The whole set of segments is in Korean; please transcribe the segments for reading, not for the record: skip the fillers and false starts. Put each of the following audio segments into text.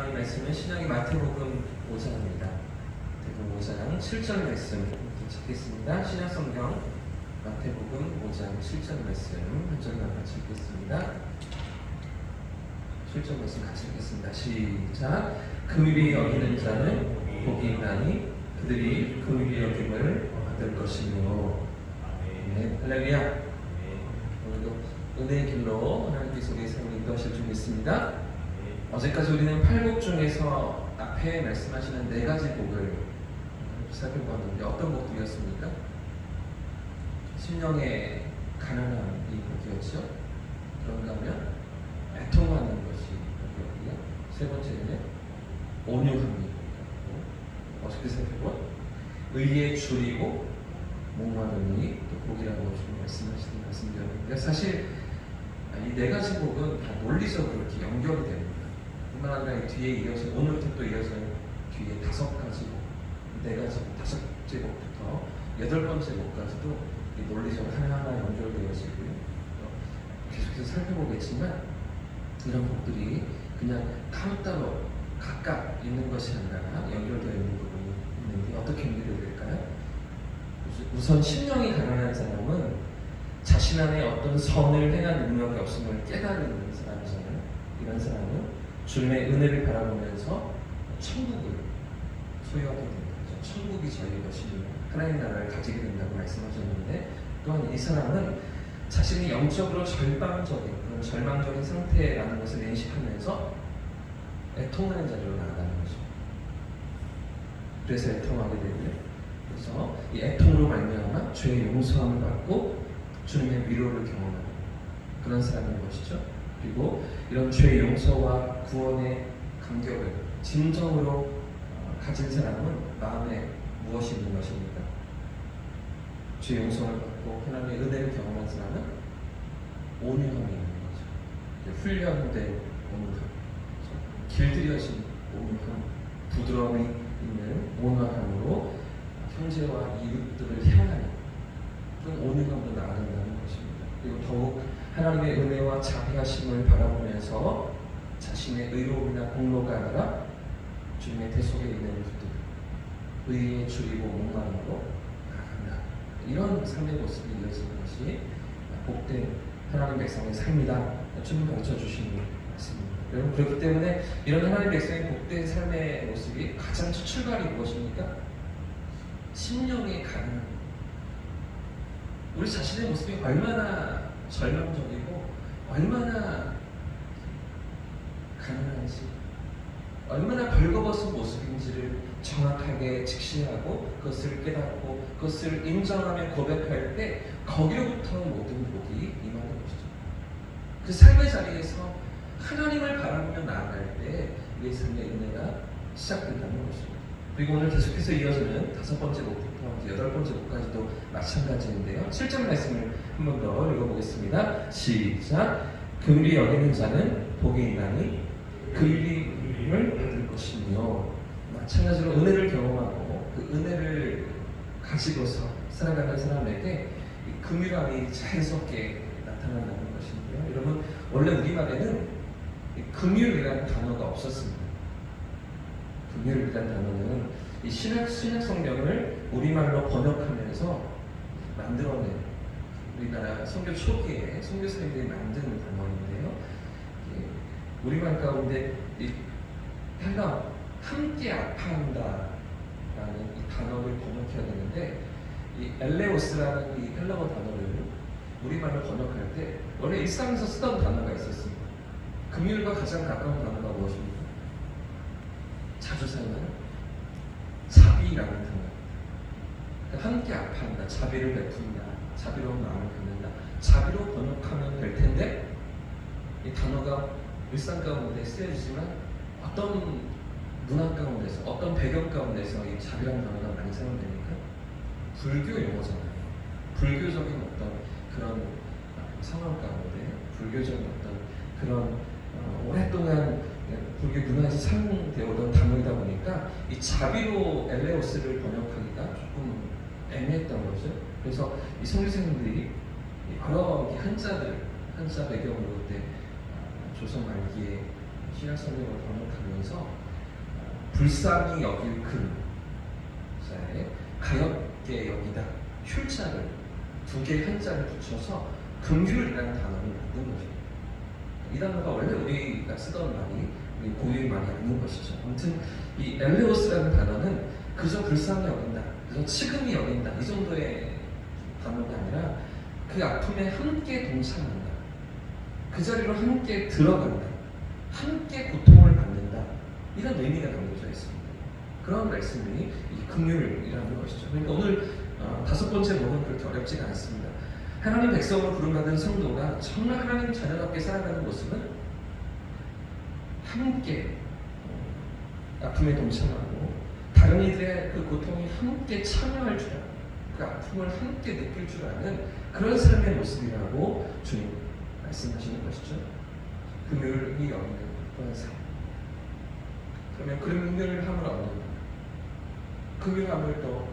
나눌 말씀은 신약의 마태복음 5장입니다. 마태복음 5장 7절 말씀 읽겠습니다. 신약 성경 마태복음 5장 7절 말씀 한 절만 같이 읽겠습니다. 7절 말씀 같이 읽겠습니다. 시작. 금일이 여기는 자는 복이 있나니 그들이 금일이 여김을 받을 것이며. 네, 할렐루야. 오늘도 은혜의 길로 하나님께서 우리의 삶을 인도하실 줄 믿습니다. 어제까지 우리는 팔복 중에서 앞에 말씀하시는 네 가지 복을 살펴보았는데 어떤 복들이었습니까? 심령의 가난한 이 복이었죠. 그런가 하면 애통하는 것이 복이었고요. 세 번째는 온유함이 복이었고, 어저께 살펴본 의에 줄이고 목마름이 또 복이라고 말씀하시는 말씀드렸는데, 사실 이 네 가지 복은 다 논리적으로 이렇게 연결이 됩니다. 뿐만 아니라 뒤에 이어서 오늘부터 또 이어서 뒤에 다섯 가지 복, 네 가지 복, 다섯째 복부터 여덟 번째 복까지도 논리적으로 하나하나 연결되어지고요. 계속해서 살펴보겠지만 이런 복들이 그냥 따로따로 각각 있는 것이 아니라 연결되어 있는 부분이 있는데 어떻게 연결이 될까요? 우선 심령이 가난한 사람은 자신 안에 어떤 선을 행한 능력이 없음을 깨달은 사람이잖아요. 이런 사람은 주님의 은혜를 바라보면서 천국을 소유하게 된다. 천국이 저희 것이며 하나님 나라를 가지게 된다고 말씀하셨는데, 또한 이 사람은 자신이 영적으로 절망적인 그런 절망적인 상태라는 것을 인식하면서 애통하는 자리로 나아가는 거죠. 그래서 애통하게 되고요. 그래서 이 애통으로 말미암아 죄의 용서함을 받고 주님의 위로를 경험하는 그런 사람인 것이죠. 그리고 이런 죄의 용서와 구원의 감격을 진정으로 가진 사람은 마음에 무엇이 있는 것입니까? 죄의 용서를 받고 하나님의 은혜를 경험한 사람은 온유함이 있는 거죠. 훈련된 온유함, 길들여진 온유함, 부드러움이 있는 온화함으로 형제와 이웃들을 향하는 그런 온유함도 나아간다는 것입니다. 그리고 더욱 하나님의 은혜와 자비하심을 바라보면서 자신의 의로움이나 공로가 아니라 주님의 대속에 있는 것들, 의에 줄이고 목마름으로 나아간다. 이런 삶의 모습이 이어지는 것이 복된 하나님 백성의 삶이다. 주님 가르쳐 주시는 말씀입니다. 여러분, 그렇기 때문에 이런 하나님 백성의 복된 삶의 모습이 가장 첫 출발이 무엇입니까? 심령의 가난함. 우리 자신의 모습이 얼마나 절망적이고 얼마나 가난한지, 얼마나 벌거벗은 모습인지를 정확하게 직시하고 그것을 깨닫고 그것을 인정하며 고백할 때 거기로부터 모든 복이 임하는 것이죠. 그 삶의 자리에서 하나님을 바라보며 나아갈 때 우리의 삶의 은혜가 시작된다는 것입니다. 그리고 오늘 계속해서 이어지는 다섯 번째 복부터 여덟 번째 복까지도 마찬가지인데요. 7절 말씀을 한 번 더 읽어보겠습니다. 시작. 금일이 여기는 자는 복이 있나니 그 일임을 받을 것이며. 마찬가지로 은혜를 경험하고 그 은혜를 가지고서 살아가는 사람에게 금일함이 자연스럽게 나타난다는 것인데요. 여러분, 원래 우리말에는 금율이라는 단어가 없었습니다. 금율이라는 단어는 이 신약 성경을 우리말로 번역하면서 만들어낸 우리나라 선교 초기에 선교사님들이 만든 단어인데요. 우리말 가운데 이 헬라 함께 아파한다라는 이 단어를 번역해야 되는데, 이 엘레오스라는 이 헬라어 단어를 우리말로 번역할 때 원래 일상에서 쓰던 단어가 있었습니다. 금율과 가장 가까운 단어가 무엇입니까? 자주 사용하는 자비라는 단어입니다. 함께 아파한다, 자비를 베푼다, 자비로운 마음을 갖는다. 자비로 번역하면 될 텐데 이 단어가 일상 가운데 쓰여지지만 어떤 문화 가운데서, 어떤 배경 가운데서 이 자비라는 단어가 많이 사용됩니까? 불교 용어잖아요. 불교적인 어떤 그런 상황 가운데, 불교적인 어떤 그런 오랫동안 불교 문화에서 사용되어 오던 단어이다 보니까 이 자비로 엘레오스를 번역하기가 조금 애매했던 거죠. 그래서 이 선교사님들이 여러 한자 배경으로 그때 조선 말기에 신약 성경을 번역하면서 불쌍히 여길 자에 가엾게 여기다 휼자를 두 개의 한자를 붙여서 긍휼이라는 단어를 만든 거죠. 이 단어가 원래 우리가 쓰던 말이 고유의 말이 아닌 것이죠. 아무튼 이 엘레오스라는 단어는 그저 불쌍히 여긴다, 그저 치근히 여긴다 이 정도의 단어가 아니라 그 아픔에 함께 동참한다, 그 자리로 함께 들어간다, 함께 고통을 받는다, 이런 의미가 담겨져 있습니다. 그런 말씀이 이 긍휼이라는 것이죠. 그러니까 오늘 다섯 번째 부분은 그렇게 어렵지가 않습니다. 하나님 백성으로 부름받은 성도가 정말 하나님 자녀답게 살아가는 모습은 함께 아픔에 동참하고 다른 이들의 그 고통에 함께 참여할 줄 아는, 그 아픔을 함께 느낄 줄 아는 그런 삶의 모습이라고 주님 말씀하시는 것이죠. 긍휼히 여기는 그런 삶. 그러면 긍휼함을 얻는, 긍휼함을 또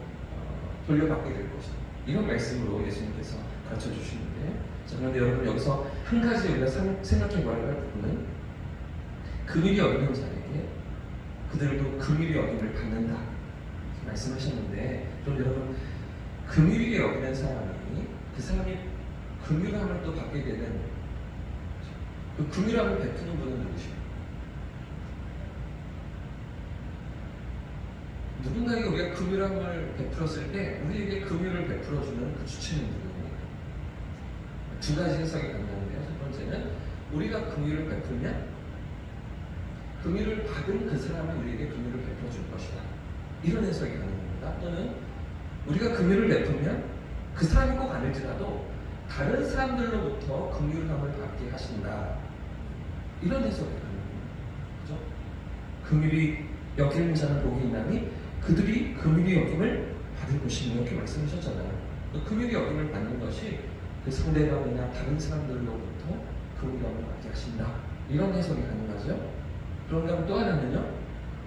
돌려받게 될 것이다, 이런 말씀으로 예수님께서 가르쳐 주시는데, 자, 그런데 여러분 여기서 한 가지 우리가 생각해 봐야 할 부분은 긍휼히 여기는 자에게 그들도 긍휼히 여김을 받는다 말씀하셨는데, 그럼 여러분 긍휼히 여기는 사람이 그 사람이 긍휼함을 또 받게 되는 그 긍휼함을 베푸는 분은 누구십니까? 누군가에게 우리가 긍휼함을 베풀었을 때 우리에게 긍휼을 베풀어주는 그 주체는 누구입니까? 두 가지 해석이 가능한데요. 첫 번째는 우리가 긍휼을 베풀면 긍휼을 받은 그 사람이 우리에게 긍휼을 베풀어줄 것이다, 이런 해석이 가능합니다. 또는 우리가 긍휼을 베풀면 그 사람이 꼭 아닐지라도 다른 사람들로부터 긍휼함을 받게 하신다, 이런 해석이 가능합니다. 그죠? 긍휼히 여기는 자는 복이 있나니 그들이 긍휼히 여김을 받을 것이며, 이렇게 말씀하셨잖아요. 그 긍휼히 여김을 받는 것이 그 상대방이나 다른 사람들로부터 긍휼함을 받게 하신다, 이런 해석이 가능하죠. 그런가 하면 또 하나는요,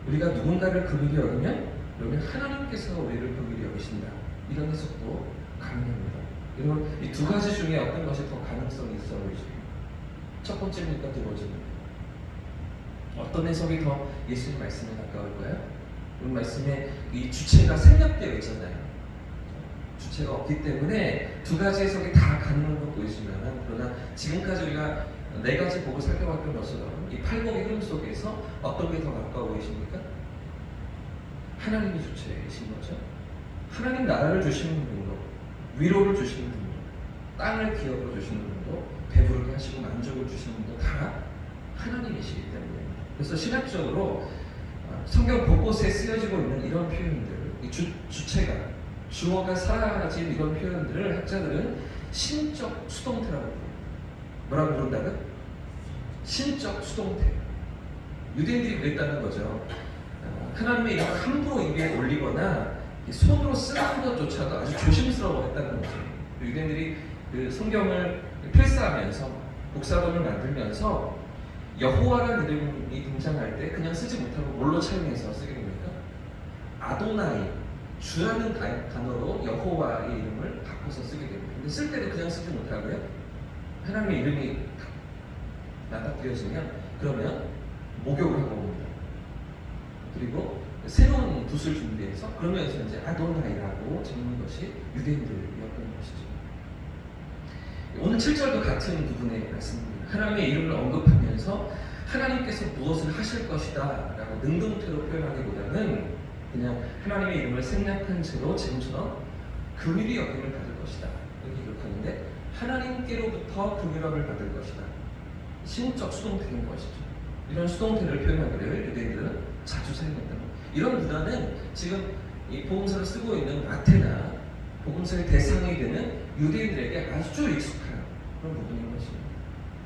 우리가 누군가를 긍휼히 여기면 그러면 하나님께서 우리를 긍휼히 여기신다, 이런 해석도 가능합니다. 여러분 이 두 가지 중에 어떤 것이 더 가능성이 있어 보이십니까? 첫 번째입니까? 두 번째입니까? 어떤 해석이 더 예수님 말씀에 가까울까요? 오늘 말씀에 이 주체가 생략되어 있잖아요. 주체가 없기 때문에 두 가지 해석이 다 가능한 것 보이지만, 그러나 지금까지 우리가 네 가지 보고 살펴봤던 것처럼 이 팔복의 흐름 속에서 어떤 게 더 가까워 보이십니까? 하나님이 주체이신 거죠. 하나님 나라를 주시는 분도, 위로를 주시는 분도, 땅을 기업으로 주시는 분도, 배부르게 하시고 만족을 주시는 분도 다 하나님이시기 때문에, 그래서 신학적으로 성경 곳곳에 쓰여지고 있는 이런 표현들, 이 주체가, 주어가 사라진 이런 표현들을 학자들은 신적 수동태라고 부릅니다. 뭐라고 부른다고요? 신적 수동태. 유대인들이 그랬다는 거죠. 하나님의 이름을 함부로 입에 올리거나 손으로 쓰는 것조차도 아주 조심스러워했다는 거죠. 유대인들이 그 성경을 필사하면서 복사본을 만들면서 여호와라는 이름이 등장할 때 그냥 쓰지 못하고 뭘로 차용해서 쓰게 됩니까? 아도나이, 주라는 단어로 여호와의 이름을 바꿔서 쓰게 됩니다. 근데 쓸 때도 그냥 쓰지 못하고요, 하나님의 이름이 납작되어지면 그러면 목욕을 하고 옵니다. 그리고 새로운 붓을 준비해서 그러면서 이제 아도나이라고 적는 것이 유대인들이었던 것이죠. 오늘 7절도 같은 부분의 말씀입니다. 하나님의 이름을 언급하면서 하나님께서 무엇을 하실 것이다 라고 능동태로 표현하기보다는 그냥 하나님의 이름을 생략한 채로 지금처럼 긍휼히 여김을 받을 것이다, 이렇게 기록하는데, 하나님께로부터 긍휼함을 받을 것이다, 신적 수동태인 것이죠. 이런 수동태를 표현하기를 유대인들은 자주 사용했다. 이런 문화는 지금 이 복음서를 쓰고 있는 마태나 복음서의 대상이 되는 유대인들에게 아주 익숙한 그런 부분인 것입니다.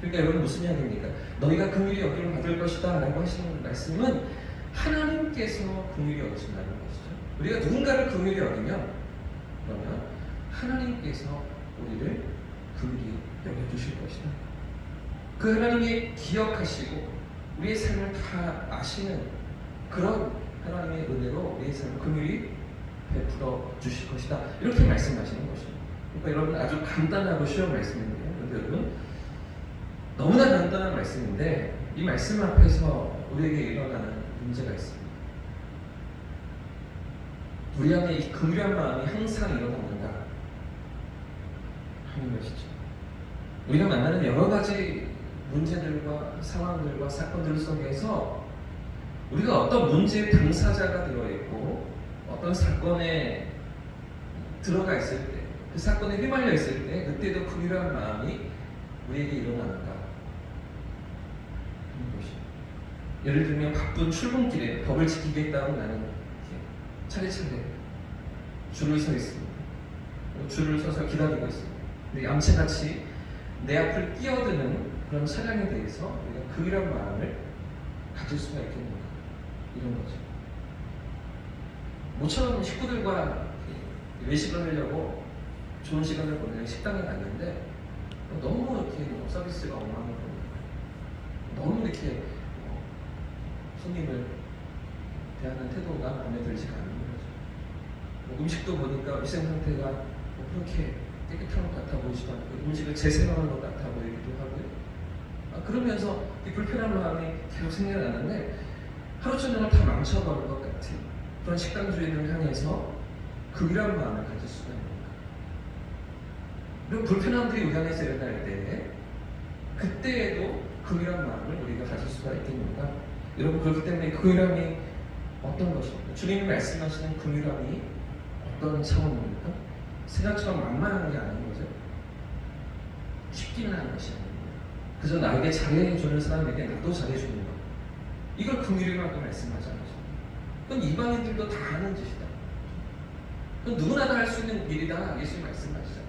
그러니까 여러분 무슨 이야기입니까? 너희가 긍휼히 여김을 받을 것이다 라고 하시는 말씀은 하나님께서 긍휼히 여기신다는 것이죠. 우리가 누군가를 긍휼히 여기면 그러면 하나님께서 우리를 긍휼히 여겨주실 것이다. 그 하나님이 기억하시고 우리의 삶을 다 아시는 그런 하나님의 은혜로 우리의 삶을 긍휼히 베풀어 주실 것이다, 이렇게 말씀하시는 것입니다. 그러니까 여러분 아주 간단하고 쉬운 말씀인데요. 그런데 여러분 너무나 간단한 말씀인데 이 말씀 앞에서 우리에게 일어나는 문제가 있습니다. 우리 안에 이 긍휼한 마음이 항상 일어나는가 하는 것이죠. 우리가 만나는 여러 가지 문제들과 상황들과 사건들 속에서 우리가 어떤 문제의 당사자가 되어 있고 어떤 사건에 들어가 있을 때, 그 사건에 휘말려 있을 때 그때도 긍휼한 마음이 우리에게 일어나는가 하는 것이죠. 예를 들면 바쁜 출근길에 법을 지키겠다고 나는 이렇게 차례차례 줄을 서 있습니다. 줄을 서서 기다리고 있습니다. 근데 암체같이 내 앞을 끼어드는 그런 차량에 대해서 우리가 긍휼한 마음을 가질 수가 있겠는가, 이런 거죠. 모처럼 식구들과 외식을 하려고 좋은 시간을 보내는 식당에 갔는데 너무 이렇게 서비스가 엉망이고 너무 이렇게 손님을 대하는 태도가 마음에 들지가 않는 거죠. 음식도 보니까 위생 상태가 그렇게 깨끗한 것 같아 보이지도 않고 음식을 재생하는 것 같아 보이기도 하고요. 그러면서 이 불편한 마음이 계속 생겨나는데 하루 종일 다 망쳐버린 것 같은 그런 식당 주인을 향해서 긍휼한 마음을 가질 수가 있는 거예요. 그리고 불편함들이 우리 안에서 일어날 때 그때에도 긍휼한 마음을 우리가 가질 수가 있겠는가? 여러분, 그렇기 때문에 긍휼함이 어떤 것입니까? 주님이 말씀하시는 긍휼함이 어떤 차원입니까? 생각처럼 만만한 게 아닌 거죠. 쉽기는 한 것이 아닙니다. 그저 나에게 잘해주는 사람에게 나도 잘해주는 것, 이걸 긍휼이라고 말씀하지 않으십니다. 그건 이방인들도 다 하는 짓이다. 그건 누구나 다 할 수 있는 일이다. 예수님 말씀하시잖아요.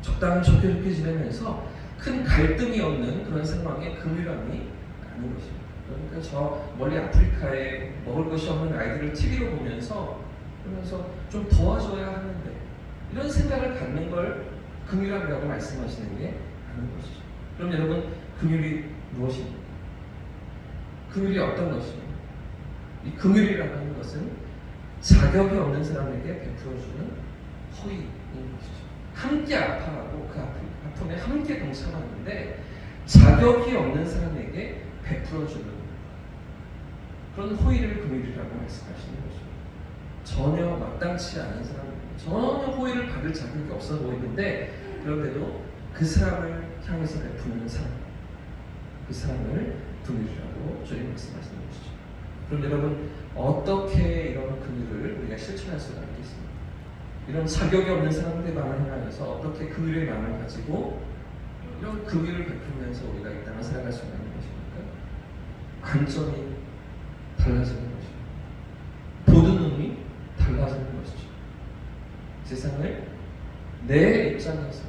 적당히 좋게 지내면서 큰 갈등이 없는 그런 상황에 긍휼함이 나는 것입니다. 그러니까 저 멀리 아프리카에 먹을 것이 없는 아이들을 TV로 보면서 그러면서 좀 도와줘야 하는데 이런 생각을 갖는 걸 긍휼함이라고 말씀하시는 게 아닌 것이죠. 그럼 여러분, 긍휼이 무엇입니까? 긍휼이 어떤 것입니까? 이 긍휼이라고 하는 것은 자격이 없는 사람에게 베풀어주는 허위인 것이죠. 함께 아파하고 그 아픔에 함께 동참하는데 자격이 없는 사람에게 베풀어주는 그런 호의를 긍휼이라고 말씀하시는 것이죠. 전혀 마땅치 않은 사람입니다. 전혀 호의를 받을 자격이 없어 보이는데 그런데도 그 사람을 향해서 베푸는 사람, 그 사람을 긍휼이라고 주님 말씀하시는 것이죠. 그럼 여러분, 어떻게 이런 긍휼을 우리가 실천할 수가 있겠습니까? 이런 자격이 없는 사람들만을 향하여서 어떻게 긍휼의 마음을 가지고 이런 긍휼을 베풀면서 우리가 이 땅을 살아갈 수 있는 것입니까? 관점이 달라지는 것이죠. 보는 눈이 달라지는 것이죠. 세상을 내 입장에서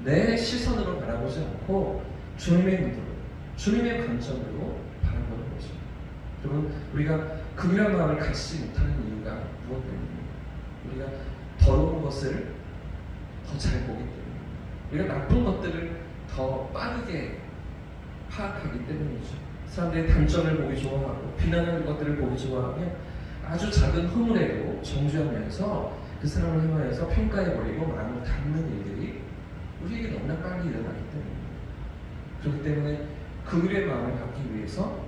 내 시선으로 바라보지 않고 주님의 눈으로, 주님의 관점으로 바라보는 것입니다. 여러분, 우리가 긍휼한 마음을 가지지 못하는 이유가 무엇 때문입니까? 우리가 더러운 것을 더 잘 보기 때문입니다. 우리가 나쁜 것들을 더 빠르게 파악하기 때문이죠. 사람들의 단점을 보기 좋아하고 비난하는 것들을 보기 좋아하면 아주 작은 허물에도 정죄하면서 그 사람을 향하여서 평가해버리고 마음을 닫는 일들이 우리에게 너무나 빨리 일어나기 때문입니다. 그렇기 때문에 긍휼의 마음을 갖기 위해서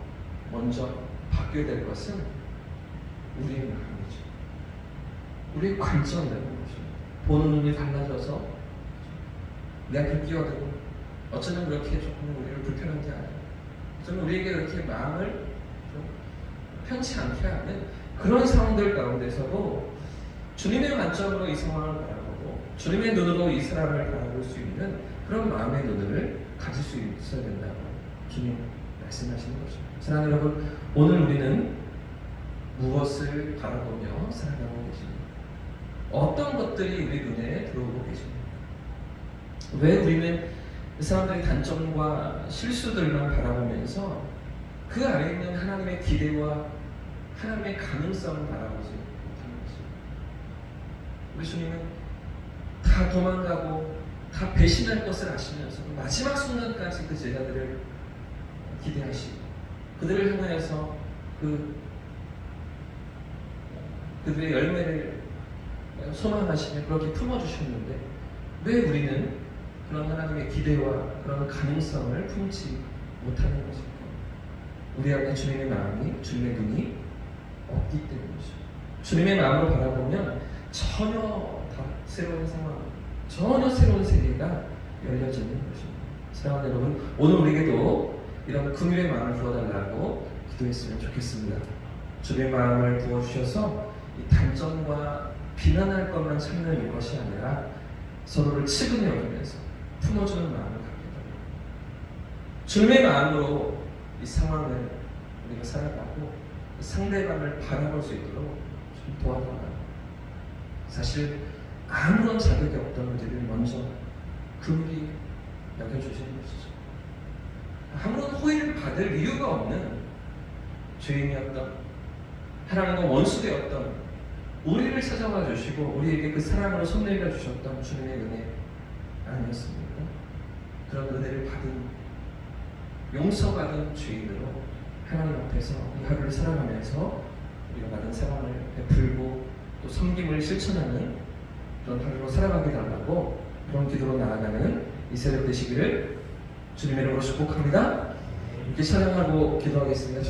먼저 바뀌어야 될 것은 우리의 마음이죠. 우리의 관점이라는 것입니다. 보는 눈이 달라져서 내 앞을 끼어들고 어쩌면 그렇게 조금 우리를 불편하게 하는, 어쩌면 우리에게 그렇게 마음을 좀 편치 않게 하는 그런 상황들 가운데서도 주님의 관점으로 이 상황을 바라보고 주님의 눈으로 이 사람을 바라볼 수 있는 그런 마음의 눈을 가질 수 있어야 된다고 주님 말씀하시는 것입니다. 사랑하는 여러분, 오늘 우리는 무엇을 바라보며 살아가고 계십니까? 어떤 것들이 우리 눈에 들어오고 계십니까? 왜 우리는 사람들의 단점과 실수들만 바라보면서 그 안에 있는 하나님의 기대와 하나님의 가능성을 바라보지 못하는 것입니다. 우리 주님은 다 도망가고 다 배신할 것을 아시면서 마지막 순간까지 그 제자들을 기대하시고 그들을 향하여서 그들의 열매를 소망하시며 그렇게 품어주셨는데 왜 우리는 그런 하나님의 기대와 그런 가능성을 품지 못하는 것입니까? 우리 안에 주님의 마음이, 주님의 눈이 없기 때문이죠. 주님의 마음으로 바라보면 전혀 다 새로운 상황, 전혀 새로운 세계가 열려지는 것입니다. 사랑하는 여러분, 오늘 우리에게도 이런 긍휼의 마음을 부어달라고 기도했으면 좋겠습니다. 주님의 마음을 부어주셔서 이 단점과 비난할 것만 찾는 것이 아니라 서로를 측은히 여기면서 품어주는 마음을 갖게 됩니다. 주님의 마음으로 이 상황을 우리가 살아가고 상대방을 바라볼 수 있도록 좀 도와달라고. 사실 아무런 자격이 없던 우리를 먼저 긍휼히 여겨주시는 것이죠. 아무런 호의를 받을 이유가 없는 죄인이었던, 하나님과 원수되었던 우리를 찾아와 주시고 우리에게 그 사랑으로 손 내밀어 주셨던 주님의 은혜 아니었습니까? 그런 은혜를 받은, 용서받은 죄인으로 하나님 앞에서 이 하루를 살아가면서 우리가 받은 사랑을 베풀고 또 섬김을 실천하는 그런 하루로 살아가게 달라고, 그런 기도로 나아가는 이 새벽 되시기를 주님의 이름으로 축복합니다. 이렇게 찬양하고 기도하겠습니다.